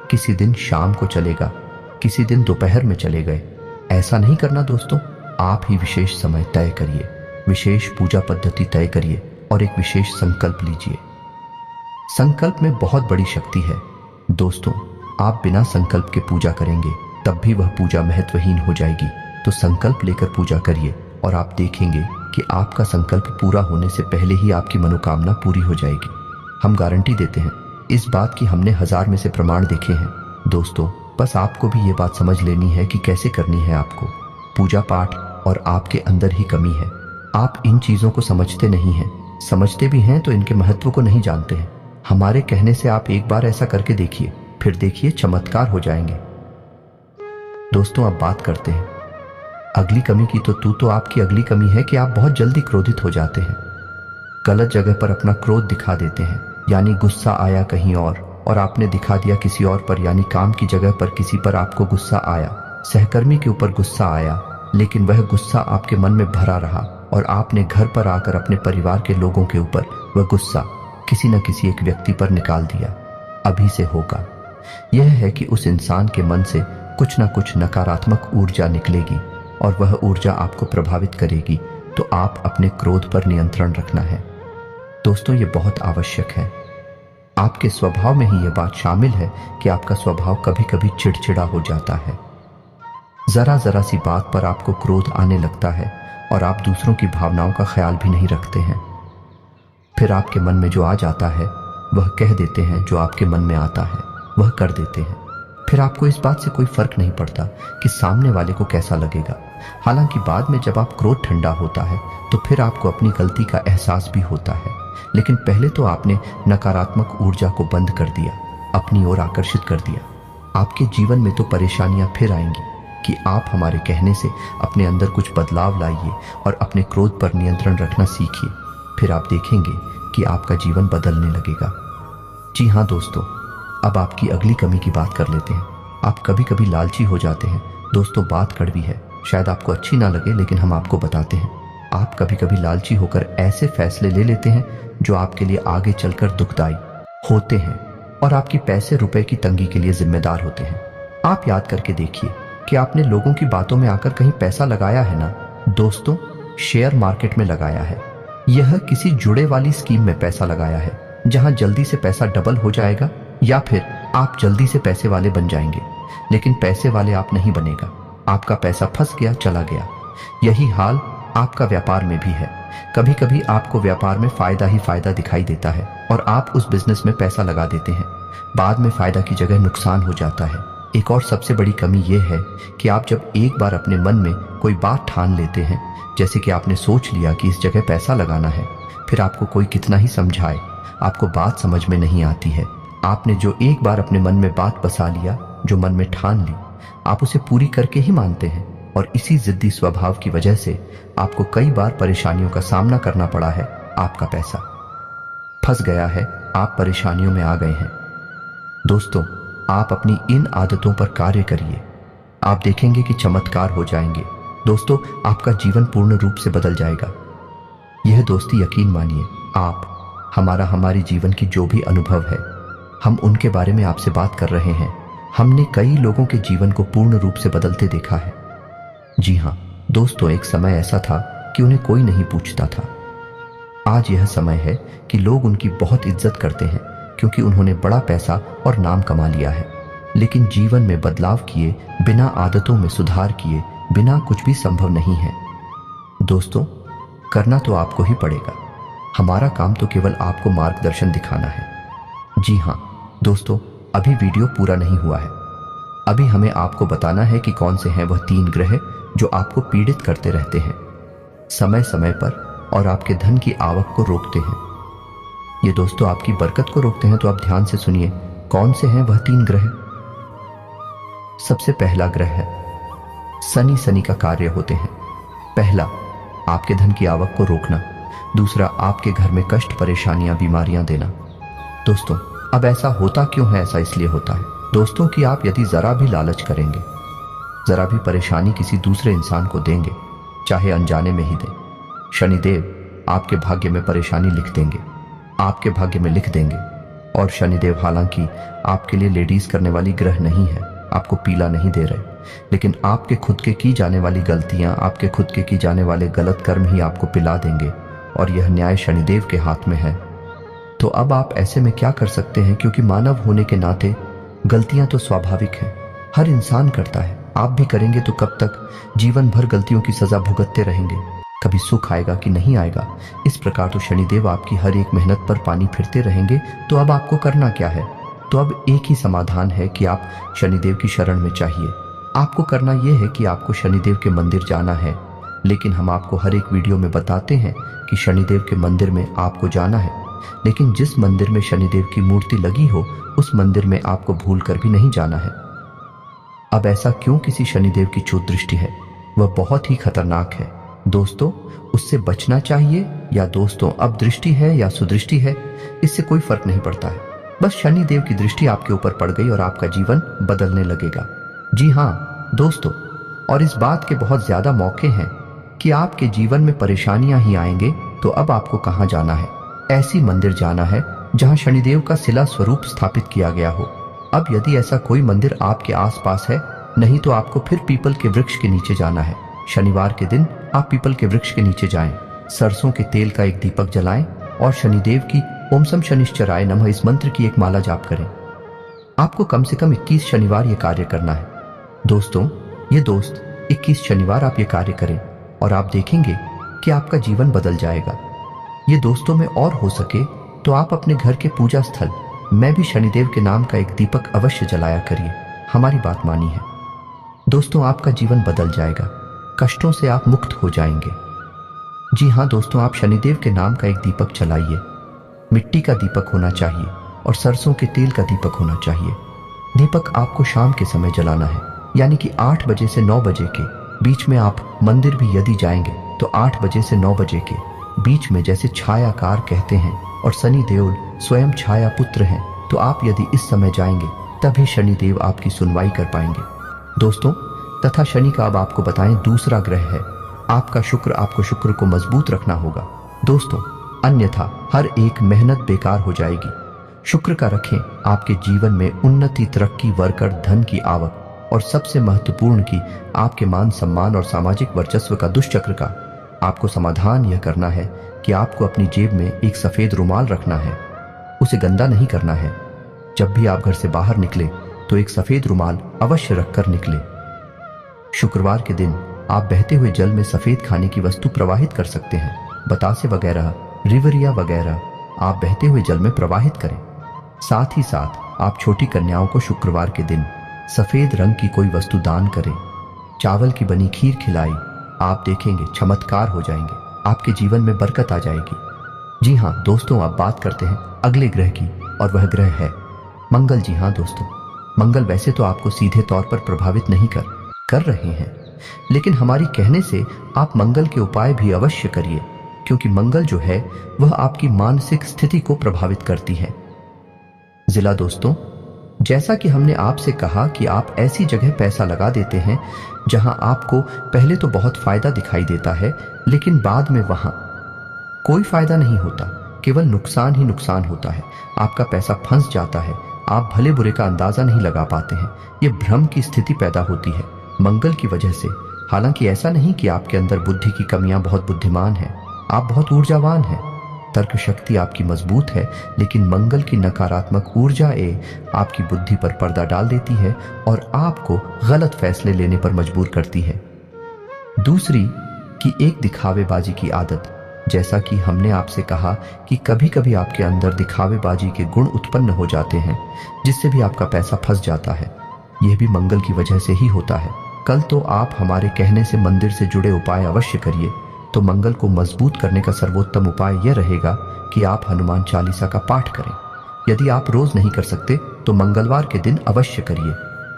किसी दिन शाम को चलेगा, किसी दिन दोपहर में चले गए। ऐसा नहीं करना दोस्तों। आप ही विशेष समय तय करिए, विशेष पूजा पद्धति तय करिए और एक विशेष संकल्प लीजिए। संकल्प में बहुत बड़ी शक्ति है दोस्तों। आप बिना संकल्प के पूजा करेंगे तब भी वह पूजा महत्वहीन हो जाएगी। तो संकल्प लेकर पूजा करिए और आप देखेंगे कि आपका संकल्प पूरा होने से पहले ही आपकी मनोकामना पूरी हो जाएगी। हम गारंटी देते हैं इस बात की, हमने 1000 में से प्रमाण देखे हैं दोस्तों। बस आपको भी ये बात समझ लेनी है कि कैसे करनी है आपको पूजा पाठ, और आपके अंदर ही कमी है। आप इन चीजों को समझते नहीं हैं, समझते भी हैं तो इनके महत्व को नहीं जानते हैं। हमारे कहने से आप एक बार ऐसा करके देखिए, फिर देखिए चमत्कार हो जाएंगे। दोस्तों, अब बात करते हैं अगली कमी की। तो आपकी अगली कमी है कि आप बहुत जल्दी क्रोधित हो जाते हैं, गलत जगह पर अपना क्रोध दिखा देते हैं। यानी गुस्सा आया कहीं और आपने दिखा दिया किसी और पर। यानी काम की जगह पर किसी पर आपको गुस्सा आया, सहकर्मी के ऊपर गुस्सा आया, लेकिन वह गुस्सा आपके मन में भरा रहा और आपने घर पर आकर अपने परिवार के लोगों के ऊपर वह गुस्सा किसी न किसी एक व्यक्ति पर निकाल दिया। अभी से होगा यह है कि उस इंसान के मन से कुछ न कुछ नकारात्मक ऊर्जा निकलेगी और वह ऊर्जा आपको प्रभावित करेगी। तो आप अपने क्रोध पर नियंत्रण रखना है दोस्तों, ये बहुत आवश्यक है। आपके स्वभाव में ही यह बात शामिल है कि आपका स्वभाव कभी कभी चिड़चिड़ा हो जाता है। जरा जरा सी बात पर आपको क्रोध आने लगता है और आप दूसरों की भावनाओं का ख्याल भी नहीं रखते हैं। फिर आपके मन में जो आ जाता है वह कह देते हैं, जो आपके मन में आता है वह कर देते हैं। फिर आपको इस बात से कोई फर्क नहीं पड़ता कि सामने वाले को कैसा लगेगा। हालांकि बाद में जब आप क्रोध ठंडा होता है तो फिर आपको अपनी गलती का एहसास भी होता है। लेकिन पहले तो आपने नकारात्मक ऊर्जा को बंद कर दिया, अपनी ओर आकर्षित कर दिया। आपके जीवन में तो परेशानियां फिर आएंगी कि आप हमारे कहने से अपने अंदर कुछ बदलाव लाइए और अपने क्रोध पर नियंत्रण रखना सीखिए। फिर आप देखेंगे कि आपका जीवन बदलने लगेगा। जी हाँ दोस्तों, अब आपकी अगली कमी की बात कर लेते हैं। आप कभी कभी लालची हो जाते हैं दोस्तों। बात कड़वी है, शायद आपको अच्छी ना लगे, लेकिन हम आपको बताते हैं। आप कभी कभी लालची होकर ऐसे फैसले ले लेते हैं जो आपके लिए आगे चलकर दुखदाई होते हैं और आपकी पैसे रुपए की तंगी के लिए जिम्मेदार होते हैं। आप याद करके देखिए कि आपने लोगों की बातों में आकर कहीं पैसा लगाया है ना दोस्तों, शेयर मार्केट में लगाया है, यह किसी जुड़े वाली स्कीम में पैसा लगाया है जहां जल्दी से पैसा डबल हो जाएगा, या फिर आप जल्दी से पैसे वाले बन जाएंगे लेकिन पैसे वाले आप नहीं बनेगा, आपका पैसा फंस गया, चला गया। यही हाल आपका व्यापार में भी है। कभी कभी आपको व्यापार में फायदा ही फायदा दिखाई देता है और आप उस बिजनेस में पैसा लगा देते हैं, बाद में फायदा की जगह नुकसान हो जाता है। एक और सबसे बड़ी कमी यह है कि आप जब एक बार अपने मन में कोई बात ठान लेते हैं, जैसे कि आपने सोच लिया कि इस जगह पैसा लगाना है, फिर आपको कोई कितना ही समझाए आपको बात समझ में नहीं आती है। आपने जो एक बार अपने मन में बात बसा लिया, जो मन में ठान ली, आप उसे पूरी करके ही मानते हैं और इसी जिद्दी स्वभाव की वजह से आपको कई बार परेशानियों का सामना करना पड़ा है। आपका पैसा फंस गया है, आप परेशानियों में आ गए हैं। दोस्तों, आप अपनी इन आदतों पर कार्य करिए, आप देखेंगे कि चमत्कार हो जाएंगे। दोस्तों, आपका जीवन पूर्ण रूप से बदल जाएगा। यह दोस्ती यकीन मानिए, आप हमारी जीवन की जो भी अनुभव है, हम उनके बारे में आपसे बात कर रहे हैं। हमने कई लोगों के जीवन को पूर्ण रूप से बदलते देखा है। जी हाँ दोस्तों, एक समय ऐसा था कि उन्हें कोई नहीं पूछता था। आज यह समय है कि लोग उनकी बहुत इज्जत करते हैं क्योंकि उन्होंने बड़ा पैसा और नाम कमा लिया है। लेकिन जीवन में बदलाव किए बिना, आदतों में सुधार किए बिना कुछ भी संभव नहीं है। दोस्तों, करना तो आपको ही पड़ेगा, हमारा काम तो केवल आपको मार्गदर्शन दिखाना है। जी हाँ दोस्तों, अभी वीडियो पूरा नहीं हुआ है। अभी हमें आपको बताना है कि कौन से हैं वह 3 ग्रह जो आपको पीड़ित करते रहते हैं समय समय पर और आपके धन की आवक को रोकते हैं। ये दोस्तों आपकी बरकत को रोकते हैं, तो आप ध्यान से सुनिए कौन से हैं वह 3 ग्रह। सबसे पहला ग्रह है शनि। शनि का कार्य होते हैं, पहला आपके धन की आवक को रोकना, दूसरा आपके घर में कष्ट, परेशानियां, बीमारियां देना। दोस्तों, अब ऐसा होता क्यों है? ऐसा इसलिए होता है दोस्तों कि आप यदि जरा भी लालच करेंगे, जरा भी परेशानी किसी दूसरे इंसान को देंगे, चाहे अनजाने में ही दें, शनिदेव आपके भाग्य में परेशानी लिख देंगे, आपके भाग्य में लिख देंगे। और शनिदेव हालांकि आपके लिए लेडीज करने वाली ग्रह नहीं है, आपको पीला नहीं दे रहे, लेकिन आपके खुद के की जाने वाली गलतियां, आपके खुद के की जाने वाले गलत कर्म ही आपको पिला देंगे और यह न्याय शनिदेव के हाथ में है। तो अब आप ऐसे में क्या कर सकते हैं? क्योंकि मानव होने के नाते गलतियां तो स्वाभाविक हैं, हर इंसान करता है, आप भी करेंगे। तो कब तक जीवन भर गलतियों की सजा भुगतते रहेंगे? कभी सुख आएगा कि नहीं आएगा? इस प्रकार तो शनिदेव आपकी हर एक मेहनत पर पानी फिरते रहेंगे। तो अब आपको करना क्या है? तो अब एक ही समाधान है कि आप शनिदेव की शरण में चाहिए। आपको करना यह है कि आपको शनिदेव के मंदिर जाना है, लेकिन हम आपको हर एक वीडियो में बताते हैं कि शनिदेव के मंदिर में आपको जाना है, लेकिन जिस मंदिर में शनिदेव की मूर्ति लगी हो उस मंदिर में आपको भूल कर भी नहीं जाना है। अब ऐसा क्यों? किसी शनिदेव की चूत दृष्टि है, वह बहुत ही खतरनाक है दोस्तों, उससे बचना चाहिए। या दोस्तों, अब दृष्टि है या सुदृष्टि है, इससे कोई फर्क नहीं पड़ता है, बस शनिदेव की दृष्टि आपके ऊपर पड़ गई और आपका जीवन बदलने लगेगा। जी हाँ दोस्तों, और इस बात के बहुत ज्यादा मौके हैं कि आपके जीवन में परेशानियां ही आएंगे। तो अब आपको कहां जाना है? ऐसी मंदिर जाना है जहां शनिदेव का शिला स्वरूप स्थापित किया गया हो। अब यदि ऐसा कोई मंदिर आपके आसपास है, नहीं तो आपको फिर पीपल के वृक्ष के नीचे जाना है। शनिवार के दिन आप पीपल के वृक्ष के नीचे जाएं, सरसों के तेल का एक दीपक जलाएं और शनिदेव की ओम सम शनिश्चराय नमः इस मंत्र की एक माला जाप करें। आपको कम से कम 21 शनिवार ये कार्य करना है दोस्तों। ये दोस्त 21 शनिवार आप ये कार्य करें और आप देखेंगे कि आपका जीवन बदल जाएगा। ये दोस्तों में और हो सके तो आप अपने घर के पूजा स्थल में भी शनिदेव के नाम का एक दीपक अवश्य जलाया करिए। हमारी बात मानी है दोस्तों, आपका जीवन बदल जाएगा, कष्टों से आप मुक्त हो जाएंगे। जी हाँ दोस्तों, आप शनिदेव के नाम का एक दीपक जलाइए। मिट्टी का दीपक होना चाहिए और सरसों के तेल का दीपक होना चाहिए। दीपक आपको शाम के समय जलाना है, यानी कि 8 बजे से 9 बजे के बीच में। आप मंदिर भी यदि जाएंगे तो 8 बजे से 9 बजे के बीच में, जैसे छायाकार कहते हैं, और शनि देव स्वयं छाया पुत्र हैं, तो आप यदि इस समय जाएंगे तभी शनिदेव आपकी सुनवाई कर पाएंगे दोस्तों। तथा शनि का अब आपको बताएं दूसरा ग्रह है आपको शुक्र को मजबूत रखना होगा दोस्तों, अन्यथा हर एक मेहनत बेकार हो जाएगी। शुक्र का रखें, आपके जीवन में उन्नति, तरक्की, वर्कर, धन की आवक और सबसे महत्वपूर्ण की आपके मान सम्मान और सामाजिक वर्चस्व का दुष्चक्र का आपको समाधान यह करना है कि आपको अपनी जेब में एक सफेद रुमाल रखना है। उसे गंदा नहीं करना है। जब भी आप घर से बाहर निकले तो एक सफेद रुमाल अवश्य रखकर निकले। शुक्रवार के दिन आप बहते हुए जल में सफेद खाने की वस्तु प्रवाहित कर सकते हैं। बतासे वगैरह, रिवरिया वगैरह आप बहते हुए जल में प्रवाहित करें। साथ ही साथ आप छोटी कन्याओं को शुक्रवार के दिन सफेद रंग की कोई वस्तु दान करें। चावल की बनी खीर खिलाई, आप देखेंगे चमत्कार हो जाएंगे, आपके जीवन में बरकत आ जाएगी। जी हाँ दोस्तों, आप बात करते हैं अगले ग्रह की और वह ग्रह है मंगल। जी हाँ दोस्तों, मंगल वैसे तो आपको सीधे तौर पर प्रभावित नहीं कर रहे हैं, लेकिन हमारी कहने से आप मंगल के उपाय भी अवश्य करिए, क्योंकि मंगल जो है वह आपकी मानसिक स्थिति को प्रभावित करती है। जिला दोस्तों, जैसा कि हमने आपसे कहा कि आप ऐसी जगह पैसा लगा देते हैं जहां आपको पहले तो बहुत फायदा दिखाई देता है, लेकिन बाद में वहां कोई फायदा नहीं होता, केवल नुकसान ही नुकसान होता है। आपका पैसा फंस जाता है, आप भले बुरे का अंदाजा नहीं लगा पाते हैं। ये भ्रम की स्थिति पैदा होती है मंगल की वजह से। हालांकि ऐसा नहीं कि आपके अंदर बुद्धि की कमियां, बहुत बुद्धिमान हैं, आप बहुत ऊर्जावान हैं, तर्क शक्ति आपकी मजबूत है, लेकिन मंगल की नकारात्मक ऊर्जा आपकी बुद्धि पर पर्दा डाल देती है और आपको गलत फैसले लेने पर मजबूर करती है। दूसरी कि एक दिखावेबाजी की आदत। जैसा कि हमने आपसे कहा कि कभी कभी आपके अंदर दिखावेबाजी के गुण उत्पन्न हो जाते हैं, जिससे भी आपका पैसा फंस जाता है। यह भी मंगल की वजह से ही होता है। कल तो आप हमारे कहने से मंदिर से जुड़े उपाय अवश्य करिए। तो मंगल को मजबूत करने का सर्वोत्तम उपाय यह रहेगा कि आप हनुमान चालीसा का पाठ करें। यदि आप रोज नहीं कर सकते तो मंगलवार के दिन अवश्य करिए।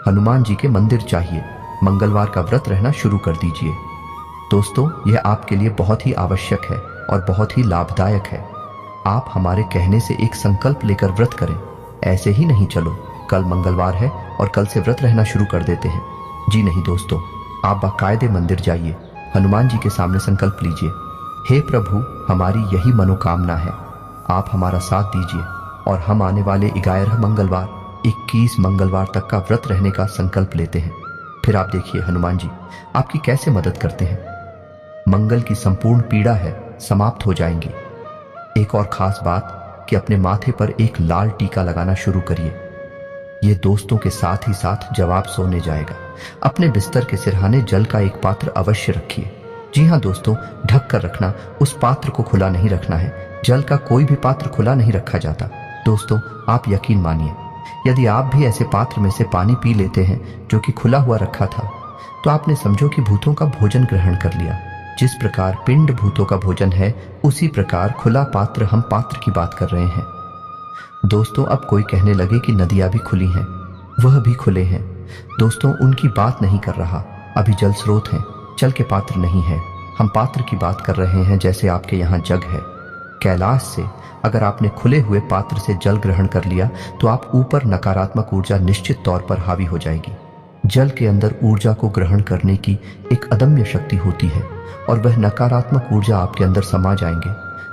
हनुमान जी के मंदिर चाहिए, मंगलवार का व्रत रहना शुरू कर दीजिए। दोस्तों, यह आपके लिए बहुत ही आवश्यक है और बहुत ही लाभदायक है। आप हमारे कहने से एक संकल्प लेकर व्रत करें। ऐसे ही नहीं चलो कल मंगलवार है और कल से व्रत रहना शुरू कर देते हैं। जी नहीं दोस्तों, आप बाकायदे मंदिर जाइए, हनुमान जी के सामने संकल्प लीजिए, हे प्रभु हमारी यही मनोकामना है, आप हमारा साथ दीजिए और हम आने वाले 11 मंगलवार 21 मंगलवार तक का व्रत रहने का संकल्प लेते हैं। फिर आप देखिए हनुमान जी आपकी कैसे मदद करते हैं। मंगल की संपूर्ण पीड़ा है समाप्त हो जाएंगी। एक और खास बात कि अपने माथे पर एक लाल टीका लगाना शुरू करिए। ये दोस्तों के साथ ही साथ जब आप सोने जाएगा अपने बिस्तर के सिरहाने जल का एक पात्र अवश्य रखिए। जी हाँ दोस्तों, ढक कर रखना, उस पात्र को खुला नहीं रखना है। जल का कोई भी पात्र खुला नहीं रखा जाता। दोस्तों, आप यकीन मानिए, यदि आप भी ऐसे पात्र में से पानी पी लेते हैं जो कि खुला हुआ रखा था, तो आपने समझो कि भूतों का भोजन ग्रहण कर लिया। जिस प्रकार पिंड भूतों का भोजन है, उसी प्रकार खुला पात्र, हम पात्र की बात कर रहे हैं। दोस्तों, अब कोई कहने लगे कि नदियां भी खुली हैं, वह भी खुले हैं। दोस्तों, उनकी बात नहीं कर रहा, अभी जल स्रोत हैं, जल के पात्र नहीं है। हम पात्र की बात कर रहे हैं, जैसे आपके यहाँ जग है। कैलाश से अगर आपने खुले हुए पात्र से जल ग्रहण कर लिया तो आप ऊपर नकारात्मक ऊर्जा निश्चित तौर पर हावी हो जाएगी। जल के अंदर ऊर्जा को ग्रहण करने की एक अदम्य शक्ति होती है और वह नकारात्मक ऊर्जा आपके अंदर समा जाएंगे।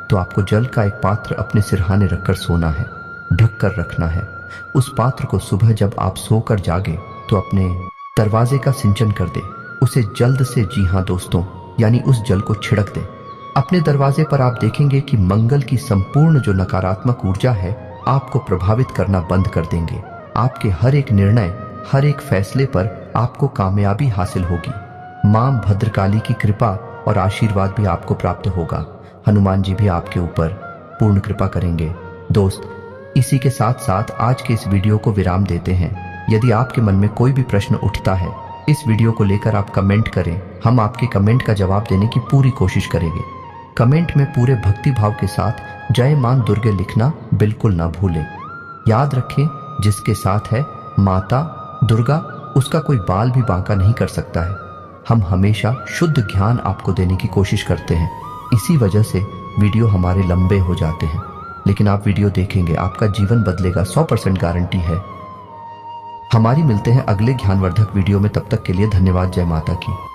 तो आपको जल का एक पात्र अपने सिरहाने रखकर सोना है, ढक कर रखना है। उस पात्र को सुबह जब आप सोकर जागे तो अपने दरवाजे का सिंचन कर दे, उसे जल्द से, जी हाँ दोस्तों, यानी उस जल को छिड़क दे अपने दरवाजे पर। आप देखेंगे कि मंगल की संपूर्ण जो नकारात्मक ऊर्जा है आपको प्रभावित करना बंद कर देंगे। आपके हर एक निर्णय, हर एक फैसले पर आपको कामयाबी हासिल होगी। मां भद्रकाली की कृपा और आशीर्वाद भी आपको प्राप्त होगा। हनुमान जी भी आपके ऊपर पूर्ण कृपा करेंगे। दोस्त, इसी के साथ साथ आज के इस वीडियो को विराम देते हैं। यदि आपके मन में कोई भी प्रश्न उठता है, इस वीडियो को लेकर आप कमेंट करें, हम आपके कमेंट का जवाब देने की पूरी कोशिश करेंगे। कमेंट में पूरे भक्ति भाव के साथ जय मां दुर्गे लिखना बिल्कुल ना भूलें। याद रखें, जिसके साथ है माता दुर्गा, उसका कोई बाल भी बांका नहीं कर सकता है। हम हमेशा शुद्ध ज्ञान आपको देने की कोशिश करते हैं, इसी वजह से वीडियो हमारे लंबे हो जाते हैं, लेकिन आप वीडियो देखेंगे, आपका जीवन बदलेगा, 100% गारंटी है। हमारी मिलते हैं अगले ज्ञानवर्धक वीडियो में, तब तक के लिए धन्यवाद। जय माता की।